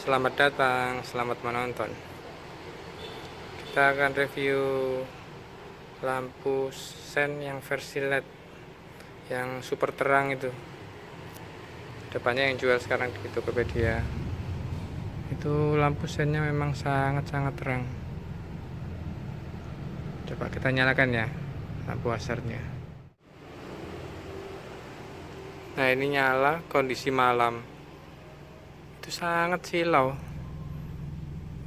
Selamat datang, selamat menonton. Kita akan review lampu sen yang versi LED yang super terang itu. Depannya yang jual sekarang di Tokopedia. Itu lampu sennya memang sangat-sangat terang. Coba kita nyalakan ya lampu hazardnya. Nah, ini nyala kondisi malam. Itu sangat silau.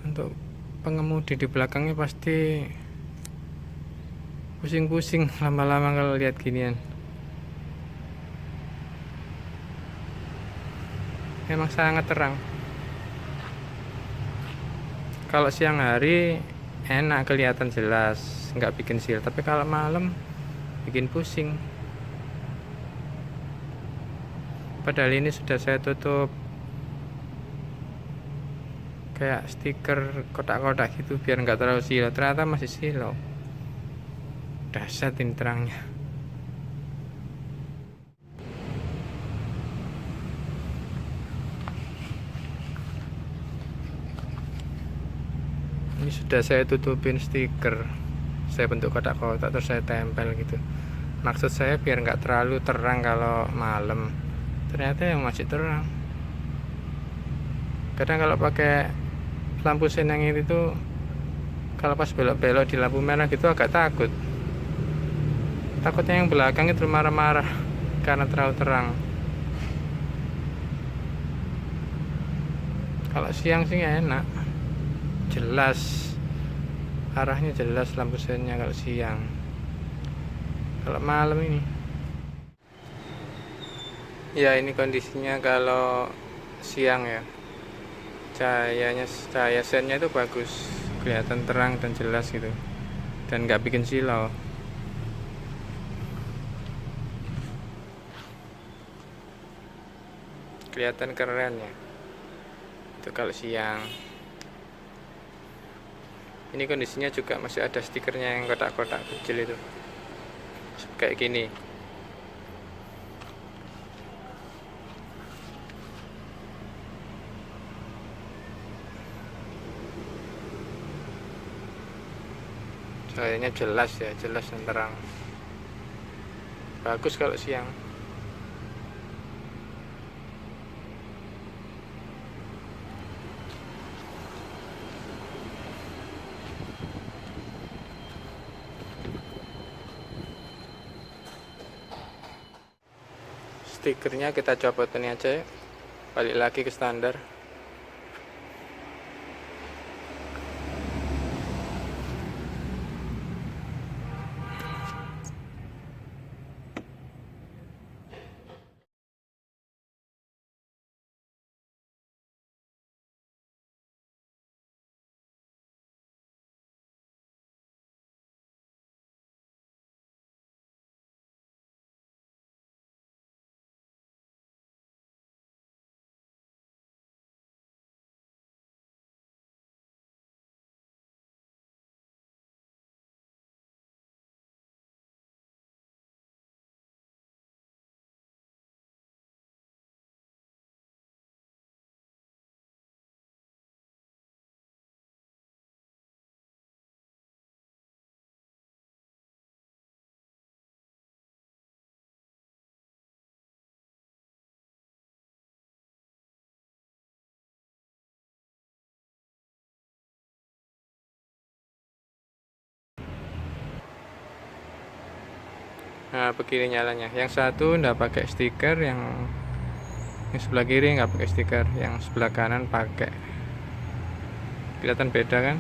Untuk pengemudi di belakangnya pasti pusing-pusing lama-lama kalau lihat ginian. Memang sangat terang. Kalau siang hari enak, kelihatan jelas, nggak bikin sial. Tapi kalau malam bikin pusing. Padahal ini sudah saya tutup kayak stiker kotak-kotak gitu biar nggak terlalu silau. Ternyata masih silau. Dahsyat ini terangnya. Ini sudah saya tutupin stiker, saya bentuk kotak-kotak terus saya tempel gitu. Maksud saya biar nggak terlalu terang kalau malam. Ternyata yang masih terang. Kadang kalau pakai lampu sen yang ini tuh, kalau pas belok-belok di lampu merah gitu agak takut. Takutnya yang belakang itu marah-marah karena terlalu terang. Kalau siang sih enak, jelas arahnya, jelas lampu sennya kalau siang. Kalau malam ini ya, ini kondisinya kalau siang ya, cahaya sennya itu bagus, kelihatan terang dan jelas gitu, dan nggak bikin silau. Kelihatan keren ya itu kalau siang. Ini kondisinya juga masih ada stikernya yang kotak-kotak kecil itu kayak gini. Cahayanya jelas ya, jelas dan terang, bagus kalau siang. Stikernya kita copot ini aja ya. Balik lagi ke standar. Nah, begini nyalanya. Yang satu nggak pakai stiker, yang sebelah kiri nggak pakai stiker, yang sebelah kanan pakai. Kelihatan beda kan?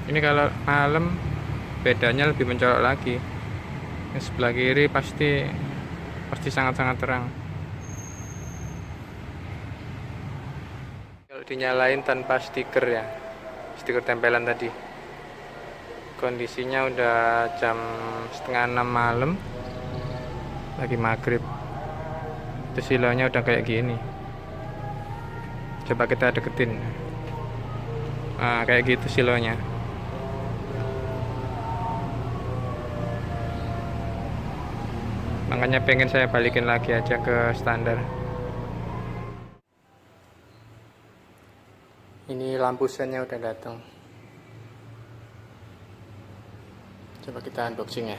Ini kalau malam bedanya lebih mencolok lagi. Yang sebelah kiri pasti sangat-sangat terang. Kalau dinyalain tanpa stiker ya, stiker tempelan tadi, kondisinya udah jam setengah 6 malam, lagi maghrib. Itu silaunya udah kayak gini. Coba kita deketin. Nah, kayak gitu silaunya. Makanya pengen saya balikin lagi aja ke standar. Ini lampu sennya udah datang. Coba kita unboxing ya.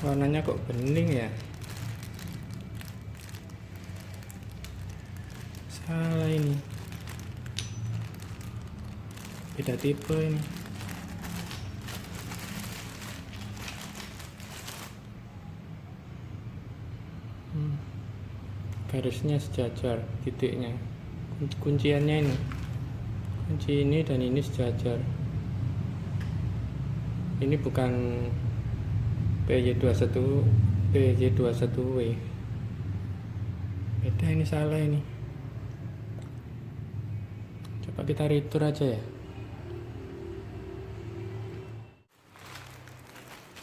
Warnanya kok bening ya? Salah ini. Beda tipe ini. Garisnya sejajar, titiknya. Kunciannya ini. Kunci ini dan ini sejajar. Ini bukan PJ21W. Beda, ini salah ini. Coba kita retur aja ya.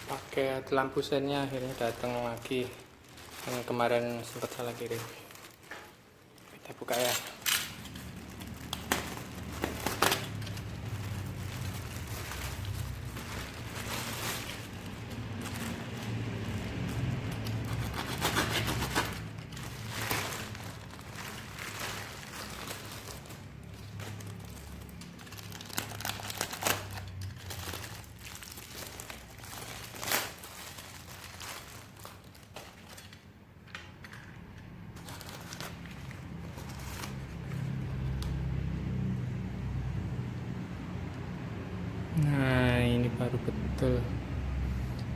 Pakai lampu sennya akhirnya datang lagi. Yang kemarin sempat salah kirim. Kita buka ya. Nah, ini baru betul.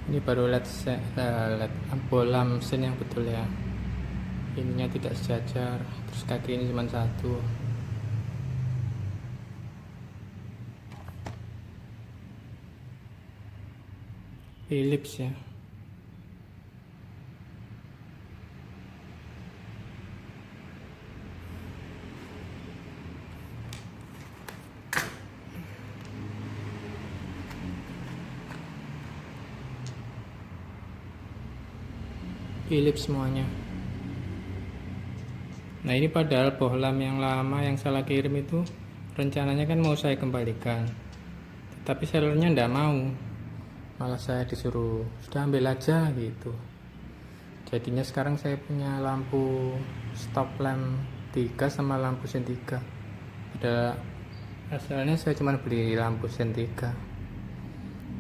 Ini baru LED lampu sen yang betul ya. Ininya tidak sejajar, terus kaki ini cuma satu. Philips ya. Philips semuanya. Nah, ini padahal bohlam yang lama yang salah kirim itu rencananya kan mau saya kembalikan, tapi sellernya ndak mau, malah saya disuruh sudah ambil aja gitu. Jadinya sekarang saya punya lampu stop lamp 3 sama lampu sen 3. Ada asalnya saya cuma beli lampu sen 3,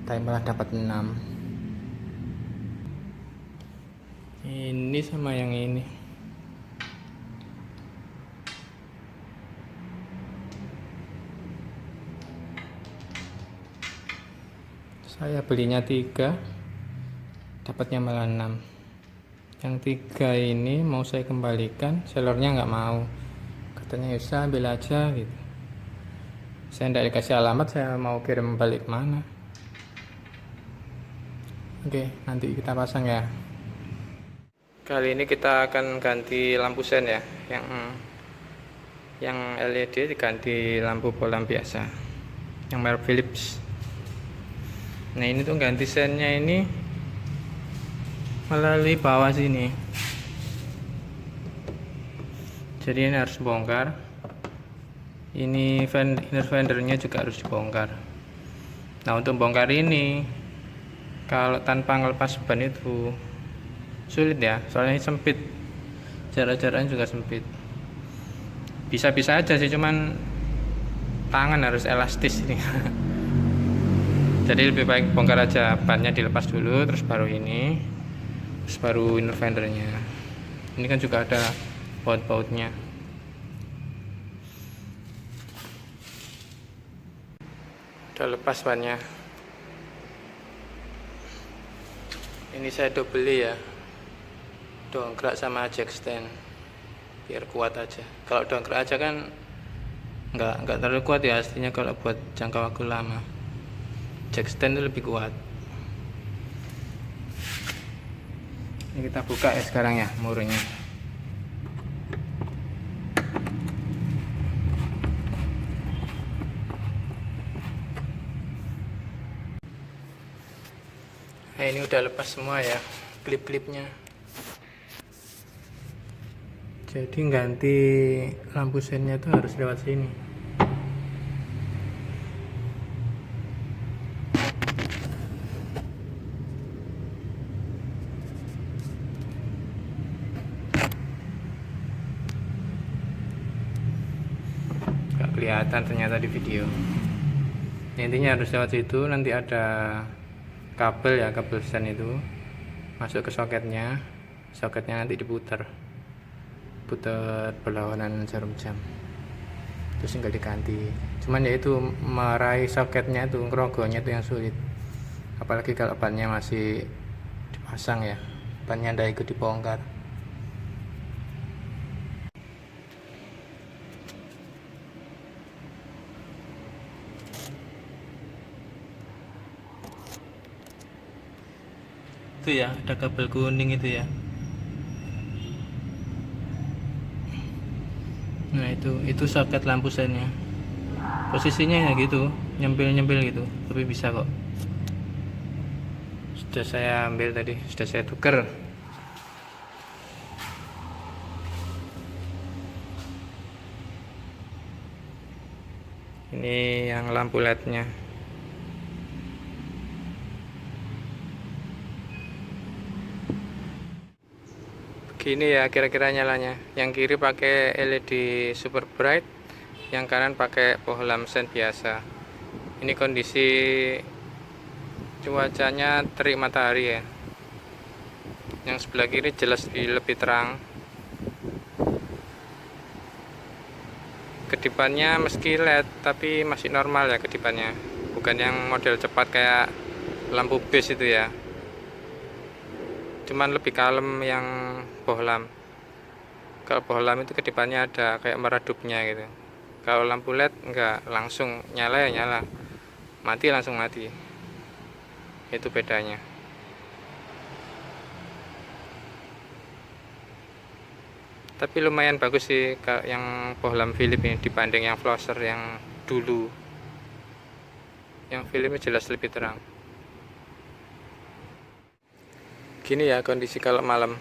tapi malah dapat 6. Ini sama yang ini. Saya belinya 3, dapatnya malah 6. Yang 3 ini mau saya kembalikan, sellernya nggak mau. Katanya bisa ambil aja gitu. Saya tidak dikasih alamat, saya mau kirim balik mana. Oke, nanti kita pasang ya. Kali ini kita akan ganti lampu sen ya, yang LED diganti lampu bohlam biasa, yang merek Philips. Nah, ini tuh ganti sennya ini melalui bawah sini, jadi ini harus bongkar. Ini inner fendernya juga harus dibongkar. Nah, untuk bongkar ini kalau tanpa ngelepas ban itu sulit ya, soalnya sempit, jarak-jaraknya juga sempit. Bisa-bisa aja sih, cuman tangan harus elastis ini. Jadi lebih baik bongkar aja, bannya dilepas dulu, terus baru ini, terus baru inner fendernya. Ini kan juga ada baut-bautnya. Udah lepas bannya. Ini saya double ya, dongkrak sama jack stand biar kuat aja. Kalau dongkrak aja kan nggak terlalu kuat ya aslinya. Kalau buat jangka waktu lama jack stand itu lebih kuat. Ini kita buka ya sekarang ya murnya. Nah, ini udah lepas semua ya klip-klipnya. Jadi ganti lampu sennya itu harus lewat sini. Gak kelihatan ternyata di video. Intinya harus lewat situ. Nanti ada kabel ya, kabel sen itu masuk ke soketnya. Soketnya nanti putar berlawanan jarum jam, terus tinggal diganti. Cuman ya itu meraih soketnya itu, ngerogohnya itu yang sulit, apalagi kalau bannya masih dipasang ya, bannya ndak ikut dibongkar. Itu ya, ada kabel kuning itu ya. Nah itu soket lampu sennya. Posisinya ya gitu, nyempil gitu, tapi bisa kok. Sudah saya ambil tadi, sudah saya tuker. Ini yang lampu LED-nya. Begini ya kira-kira nyalanya. Yang kiri pakai LED super bright, yang kanan pakai bohlam sen biasa. Ini kondisi cuacanya terik matahari ya. Yang sebelah kiri jelas lebih terang. Kedipannya meski LED tapi masih normal ya kedipannya, bukan yang model cepat kayak lampu base itu ya. Cuman lebih kalem yang bohlam. Kalau bohlam itu kedipannya ada kayak meredupnya gitu. Kalau lampu LED enggak, langsung nyala ya nyala, mati langsung mati. Itu bedanya. Tapi lumayan bagus sih yang bohlam Philips ini dibanding yang Flosser yang dulu. Yang Philips jelas lebih terang. Gini ya kondisi kalau malam.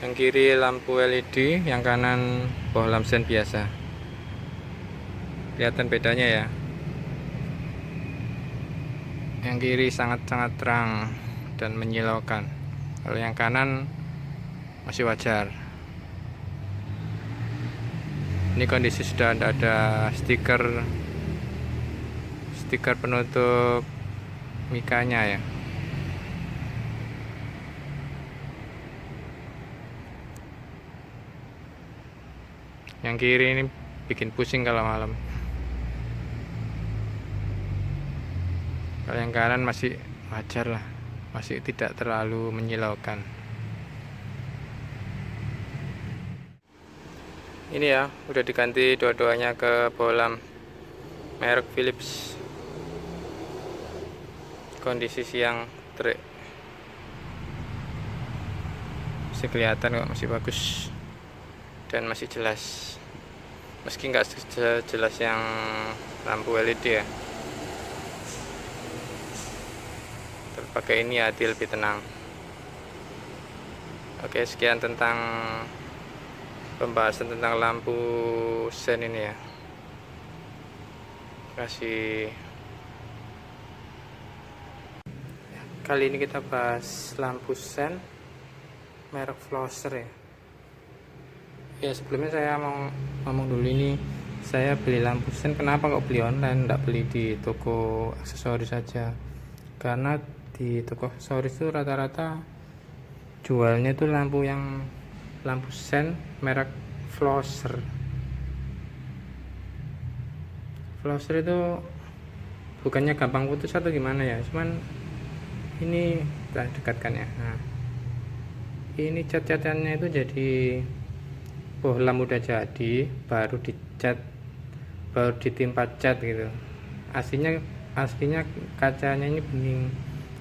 Yang kiri lampu LED, yang kanan bohlam sen biasa. Kelihatan bedanya ya. Yang kiri sangat-sangat terang dan menyilaukan. Kalau yang kanan masih wajar. Ini kondisi sudah ada stiker penutup mikanya ya. Yang kiri ini bikin pusing kalau malam. Kalau yang kanan masih wajar lah, masih tidak terlalu menyilaukan. Ini ya, udah diganti dua-duanya ke bohlam merek Philips. Kondisi siang terik, masih kelihatan kok, masih bagus dan masih jelas, meski nggak jelas yang lampu LED ya. Terpakai ini hati lebih tenang. Oke, sekian tentang pembahasan tentang lampu sen ini ya. Terima kasih. Kali ini kita bahas lampu sen merek Flosser ya. Ya sebelumnya saya mau ngomong dulu, ini saya beli lampu sen. Kenapa kok beli online, enggak beli di toko aksesoris saja? Karena di toko aksesoris itu rata-rata jualnya itu lampu sen merek Flosser. Flosser itu bukannya gampang putus atau gimana ya, cuman ini kita dekatkan ya. Nah, ini cat-catannya itu jadi bohlam udah jadi baru dicat, baru ditimpa cat gitu. Aslinya kacanya ini bening,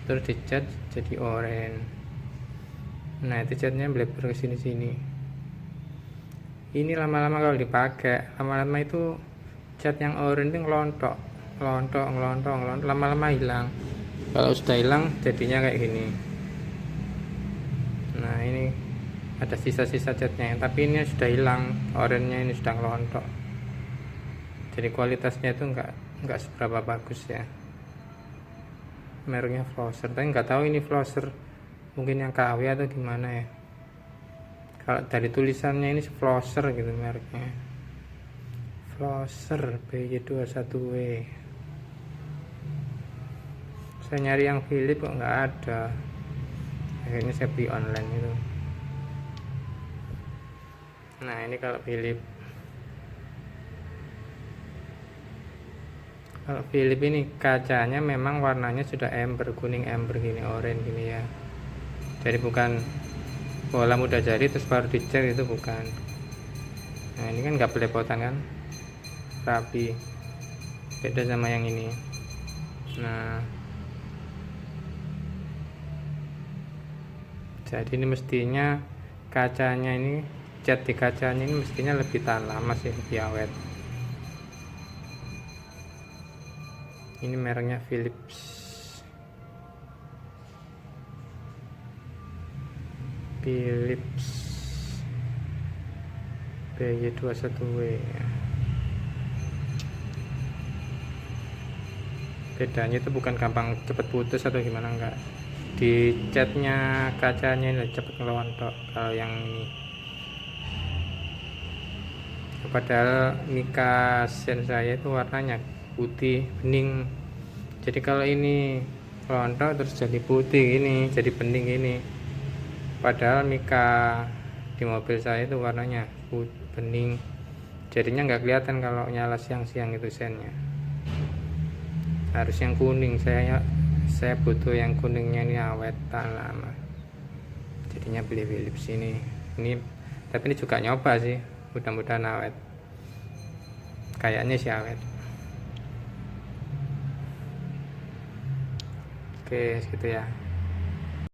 terus dicat jadi oranye. Nah itu catnya melebar ke sini. Ini lama-lama kalau dipakai, lama-lama itu cat yang oranye itu ngelontok, lama-lama hilang. Kalau sudah hilang jadinya kayak gini. Nah ini ada sisa-sisa catnya, tapi ini sudah hilang, oranye ini sudah ngelontok. Jadi kualitasnya itu enggak seberapa bagus ya. Mereknya Flosser, tapi nggak tahu ini Flosser mungkin yang KW atau gimana ya. Kalau dari tulisannya ini Flosser gitu mereknya, Flosser BY21W. Saya nyari yang Philips kok nggak ada, akhirnya saya beli online itu. Nah ini kalau Philips ini kacanya memang warnanya sudah ember, kuning ember gini, oranye gini ya. Jadi bukan bohlam udah jadi terus baru dicat, itu bukan. Nah ini kan nggak belepotan kan, rapi, beda sama yang ini. Nah jadi ini mestinya kacanya ini, cat di kacanya ini mestinya lebih tahan lama sih, lebih awet. Ini mereknya Philips BY21W. Bedanya itu bukan gampang cepet putus atau gimana, enggak, di catnya kacanya ini cepet ngelontok. Kalau yang ini padahal Mika Sen saya itu warnanya putih bening, jadi kalau ini rontok terus jadi putih ini, jadi bening ini. Padahal Mika di mobil saya itu warnanya bening, jadinya nggak kelihatan kalau nyala siang-siang itu sennya. Harus yang kuning, saya butuh yang kuningnya ini awet tahan lama, jadinya beli Philips ini. Tapi ini juga nyoba sih, mudah-mudahan awet, kayaknya sih awet. Oke segitu ya.